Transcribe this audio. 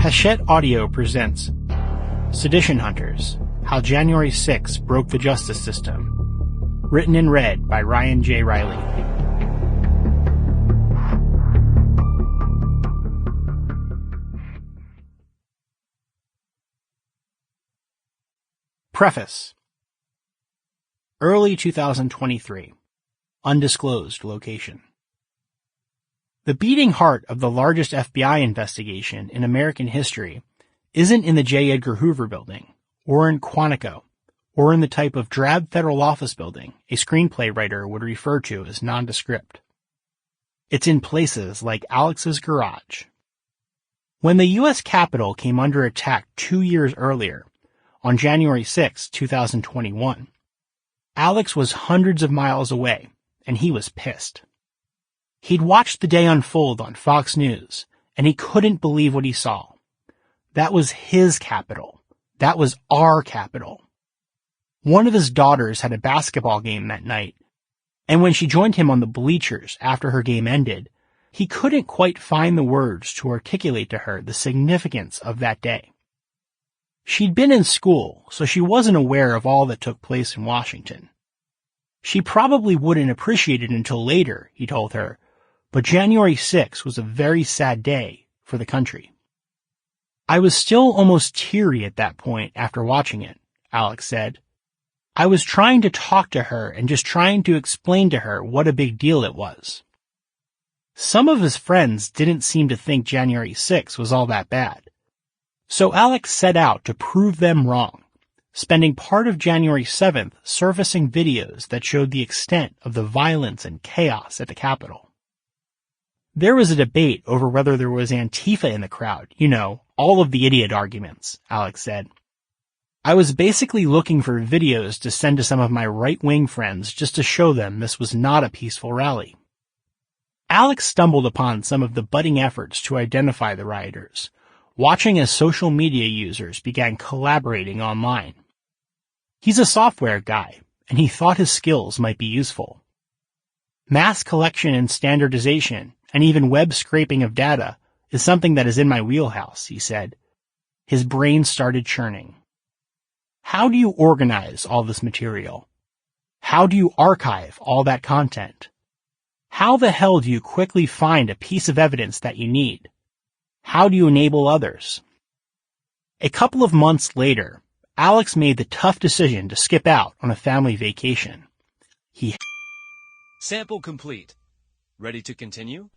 Hachette Audio presents Sedition Hunters, How January 6 Broke the Justice System. Written and read by Ryan J. Reilly. Preface. Early 2023. Undisclosed location. The beating heart of the largest FBI investigation in American history isn't in the J. Edgar Hoover building, or in Quantico, or in the type of drab federal office building a screenplay writer would refer to as nondescript. It's in places like Alex's garage. When the U.S. Capitol came under attack 2 years earlier, on January 6, 2021, Alex was hundreds of miles away, and he was pissed. He'd watched the day unfold on Fox News, and he couldn't believe what he saw. That was his Capitol. That was our Capitol. One of his daughters had a basketball game that night, and when she joined him on the bleachers after her game ended, he couldn't quite find the words to articulate to her the significance of that day. She'd been in school, so she wasn't aware of all that took place in Washington. She probably wouldn't appreciate it until later, he told her, but January 6 was a very sad day for the country. I was still almost teary at that point after watching it, Alex said. I was trying to talk to her and just trying to explain to her what a big deal it was. Some of his friends didn't seem to think January 6 was all that bad. So Alex set out to prove them wrong, spending part of January 7th surfacing videos that showed the extent of the violence and chaos at the Capitol. There was a debate over whether there was Antifa in the crowd, all of the idiot arguments, Alex said. I was basically looking for videos to send to some of my right-wing friends just to show them this was not a peaceful rally. Alex stumbled upon some of the budding efforts to identify the rioters, watching as social media users began collaborating online. He's a software guy, and he thought his skills might be useful. Mass collection and standardization, and even web scraping of data, is something that is in my wheelhouse, he said. His brain started churning. How do you organize all this material? How do you archive all that content? How the hell do you quickly find a piece of evidence that you need? How do you enable others? A couple of months later, Alex made the tough decision to skip out on a family vacation. Sample complete. Ready to continue?